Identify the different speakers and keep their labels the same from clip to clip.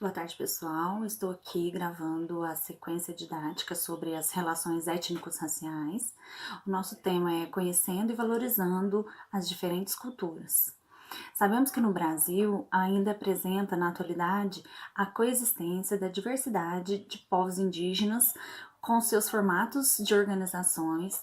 Speaker 1: Boa tarde, pessoal. Estou aqui gravando a sequência didática sobre as relações étnico-raciais. O nosso tema é conhecendo e valorizando as diferentes culturas. Sabemos que no Brasil ainda apresenta na atualidade a coexistência da diversidade de povos indígenas com seus formatos de organizações,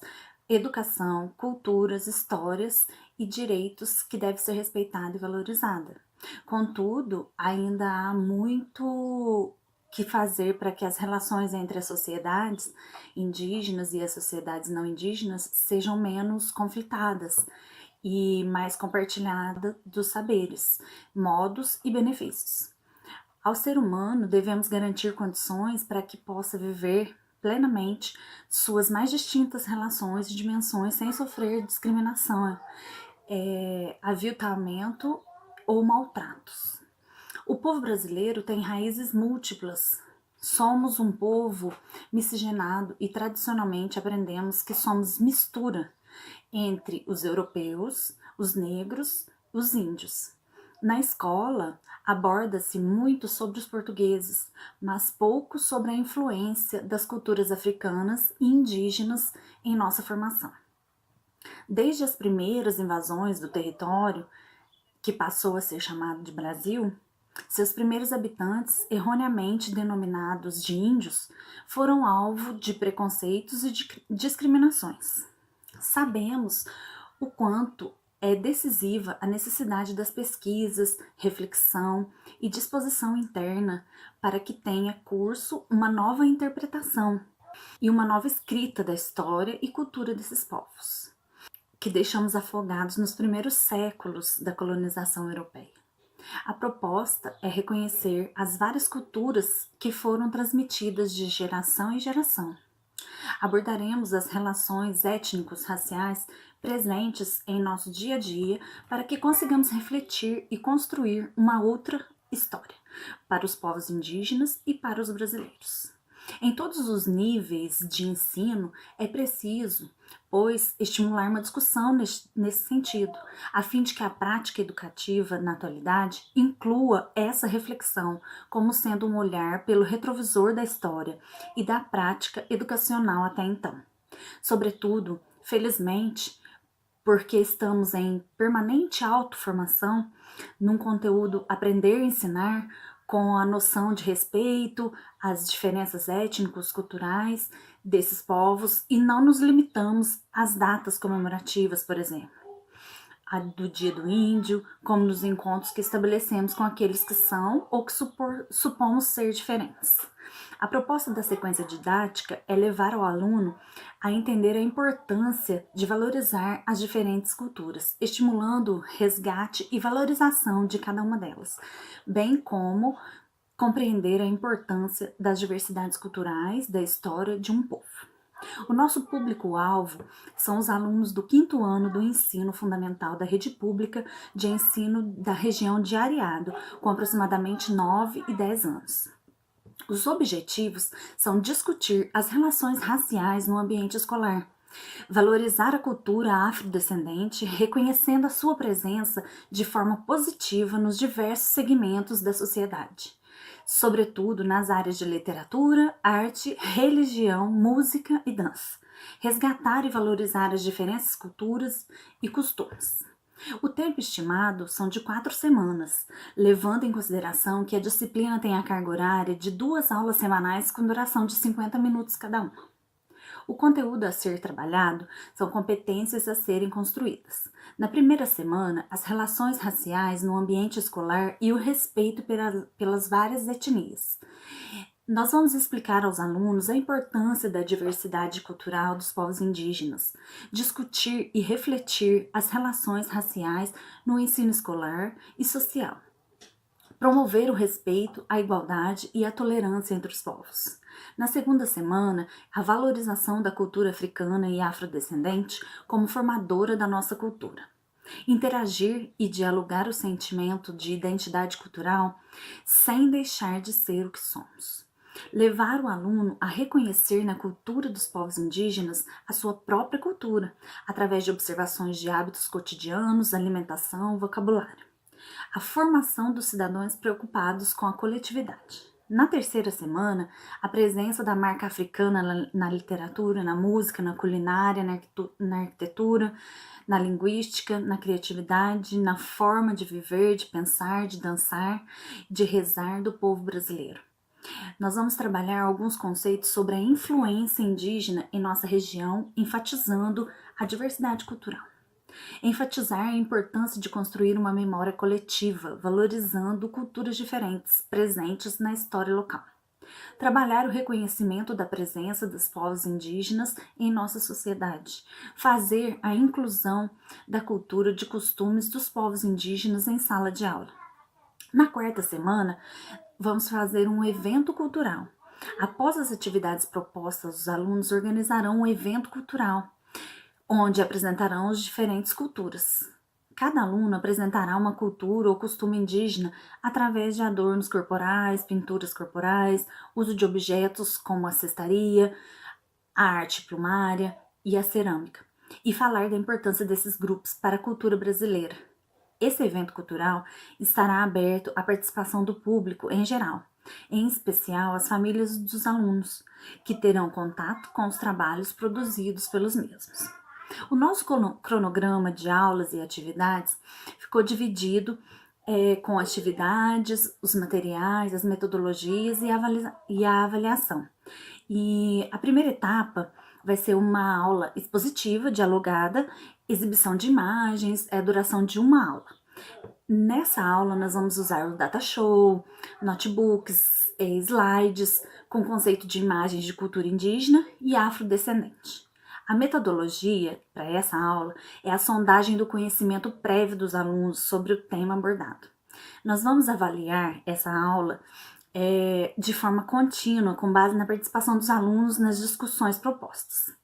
Speaker 1: educação, culturas, histórias e direitos que deve ser respeitada e valorizada. Contudo, ainda há muito que fazer para que as relações entre as sociedades indígenas e as sociedades não indígenas sejam menos conflitadas e mais compartilhada dos saberes, modos e benefícios. Ao ser humano, devemos garantir condições para que possa viver plenamente suas mais distintas relações e dimensões sem sofrer discriminação, aviltamento ou maltratos. O povo brasileiro tem raízes múltiplas. Somos um povo miscigenado e tradicionalmente aprendemos que somos mistura entre os europeus, os negros, os índios. Na escola, aborda-se muito sobre os portugueses, mas pouco sobre a influência das culturas africanas e indígenas em nossa formação. Desde as primeiras invasões do território, que passou a ser chamado de Brasil, seus primeiros habitantes, erroneamente denominados de índios, foram alvo de preconceitos e de discriminações. Sabemos o quanto é decisiva a necessidade das pesquisas, reflexão e disposição interna para que tenha curso uma nova interpretação e uma nova escrita da história e cultura desses povos, que deixamos afogados nos primeiros séculos da colonização europeia. A proposta é reconhecer as várias culturas que foram transmitidas de geração em geração. Abordaremos as relações étnicos raciais presentes em nosso dia a dia para que consigamos refletir e construir uma outra história para os povos indígenas e para os brasileiros. Em todos os níveis de ensino é preciso, pois, estimular uma discussão nesse sentido, a fim de que a prática educativa na atualidade inclua essa reflexão como sendo um olhar pelo retrovisor da história e da prática educacional até então. Sobretudo, felizmente, porque estamos em permanente autoformação, num conteúdo aprender e ensinar, com a noção de respeito às diferenças étnicos, culturais desses povos e não nos limitamos às datas comemorativas, por exemplo, a do Dia do Índio, como nos encontros que estabelecemos com aqueles que são ou que supomos ser diferentes. A proposta da sequência didática é levar o aluno a entender a importância de valorizar as diferentes culturas, estimulando o resgate e valorização de cada uma delas, bem como compreender a importância das diversidades culturais da história de um povo. O nosso público-alvo são os alunos do 5º ano do ensino fundamental da rede pública de ensino da região de Areado, com aproximadamente 9 e 10 anos. Os objetivos são discutir as relações raciais no ambiente escolar, valorizar a cultura afrodescendente, reconhecendo a sua presença de forma positiva nos diversos segmentos da sociedade, sobretudo nas áreas de literatura, arte, religião, música e dança. Resgatar e valorizar as diferentes culturas e costumes. O tempo estimado são de 4 semanas, levando em consideração que a disciplina tem a carga horária de 2 aulas semanais com duração de 50 minutos cada uma. O conteúdo a ser trabalhado são competências a serem construídas. Na primeira semana, as relações raciais no ambiente escolar e o respeito pelas várias etnias. Nós vamos explicar aos alunos a importância da diversidade cultural dos povos indígenas, discutir e refletir as relações raciais no ensino escolar e social, promover o respeito, a igualdade e a tolerância entre os povos. Na segunda semana, a valorização da cultura africana e afrodescendente como formadora da nossa cultura. Interagir e dialogar o sentimento de identidade cultural sem deixar de ser o que somos. Levar o aluno a reconhecer na cultura dos povos indígenas a sua própria cultura, através de observações de hábitos cotidianos, alimentação, vocabulário. A formação dos cidadãos preocupados com a coletividade. Na terceira semana, a presença da marca africana na literatura, na música, na culinária, na arquitetura, na linguística, na criatividade, na forma de viver, de pensar, de dançar, de rezar do povo brasileiro. Nós vamos trabalhar alguns conceitos sobre a influência indígena em nossa região, enfatizando a diversidade cultural. Enfatizar a importância de construir uma memória coletiva, valorizando culturas diferentes presentes na história local. Trabalhar o reconhecimento da presença dos povos indígenas em nossa sociedade. Fazer a inclusão da cultura de costumes dos povos indígenas em sala de aula. Na quarta semana, vamos fazer um evento cultural. Após as atividades propostas, os alunos organizarão um evento cultural, onde apresentarão as diferentes culturas. Cada aluno apresentará uma cultura ou costume indígena através de adornos corporais, pinturas corporais, uso de objetos como a cestaria, a arte plumária e a cerâmica, e falar da importância desses grupos para a cultura brasileira. Esse evento cultural estará aberto à participação do público em geral, em especial as famílias dos alunos, que terão contato com os trabalhos produzidos pelos mesmos. O nosso cronograma de aulas e atividades ficou dividido com atividades, os materiais, as metodologias e a avaliação. E a primeira etapa vai ser uma aula expositiva, dialogada, exibição de imagens, a duração de uma aula. Nessa aula nós vamos usar o data show, notebooks, slides com conceito de imagens de cultura indígena e afrodescendente. A metodologia para essa aula é a sondagem do conhecimento prévio dos alunos sobre o tema abordado. Nós vamos avaliar essa aula de forma contínua, com base na participação dos alunos nas discussões propostas.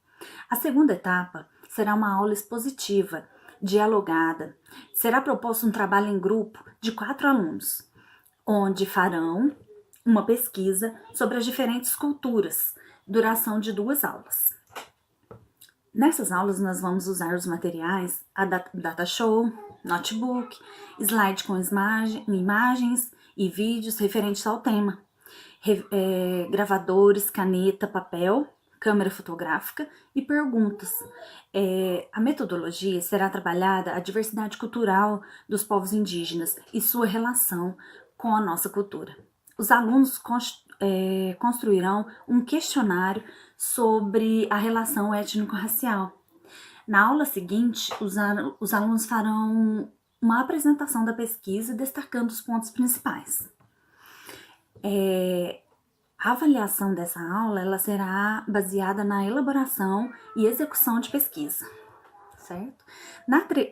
Speaker 1: A segunda etapa será uma aula expositiva, dialogada. Será proposto um trabalho em grupo de 4 alunos, onde farão uma pesquisa sobre as diferentes culturas, duração de 2 aulas. Nessas aulas nós vamos usar os materiais, a data show, notebook, slide com imagens e vídeos referentes ao tema, gravadores, caneta, papel, câmera fotográfica e perguntas. A metodologia será trabalhada a diversidade cultural dos povos indígenas e sua relação com a nossa cultura. Os alunos construirão um questionário sobre a relação étnico-racial. Na aula seguinte, os alunos farão uma apresentação da pesquisa destacando os pontos principais. A avaliação dessa aula ela será baseada na elaboração e execução de pesquisa, certo?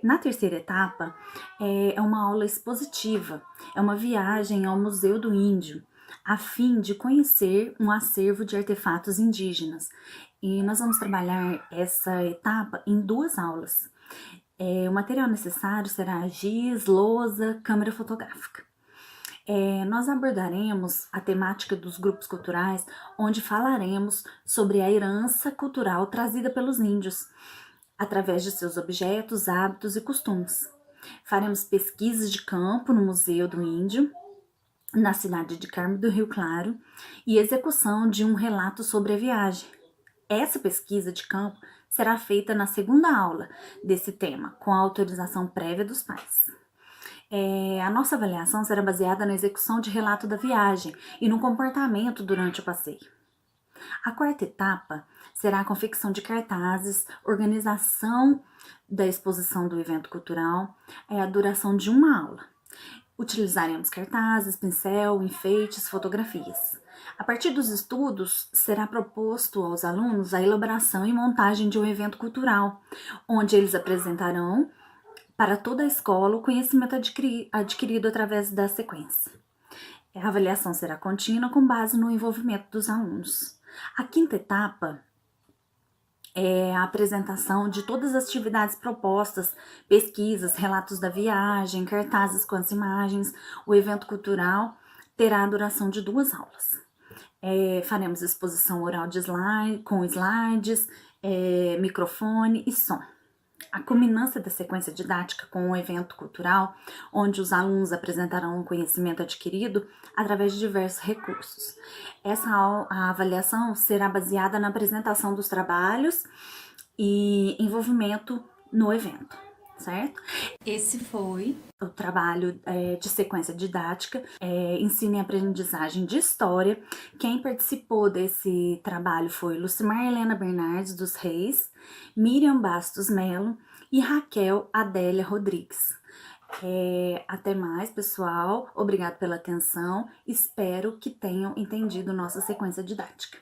Speaker 1: Na terceira etapa, é uma aula expositiva, é uma viagem ao Museu do Índio, a fim de conhecer um acervo de artefatos indígenas. E nós vamos trabalhar essa etapa em 2 aulas. O material necessário será giz, lousa, câmera fotográfica. Nós abordaremos a temática dos grupos culturais, onde falaremos sobre a herança cultural trazida pelos índios, através de seus objetos, hábitos e costumes. Faremos pesquisas de campo no Museu do Índio, na cidade de Carmo do Rio Claro, e execução de um relato sobre a viagem. Essa pesquisa de campo será feita na segunda aula desse tema, com a autorização prévia dos pais. A nossa avaliação será baseada na execução de relato da viagem e no comportamento durante o passeio. A quarta etapa será a confecção de cartazes, organização da exposição do evento cultural, a duração de uma aula. Utilizaremos cartazes, pincel, enfeites, fotografias. A partir dos estudos, será proposto aos alunos a elaboração e montagem de um evento cultural, onde eles apresentarão para toda a escola o conhecimento adquirido através da sequência. A avaliação será contínua com base no envolvimento dos alunos. A quinta etapa é a apresentação de todas as atividades propostas, pesquisas, relatos da viagem, cartazes com as imagens. O evento cultural terá a duração de 2 aulas. Faremos exposição oral com slides, microfone e som. a culminância da sequência didática com um evento cultural, onde os alunos apresentarão um conhecimento adquirido através de diversos recursos. A avaliação será baseada na apresentação dos trabalhos e envolvimento no evento, certo? Esse foi o trabalho de sequência didática, ensino e aprendizagem de história. Quem participou desse trabalho foi Lucimar Helena Bernardes dos Reis, Miriam Bastos Melo e Raquel Adélia Rodrigues. Até mais, pessoal. Obrigado pela atenção. Espero que tenham entendido nossa sequência didática.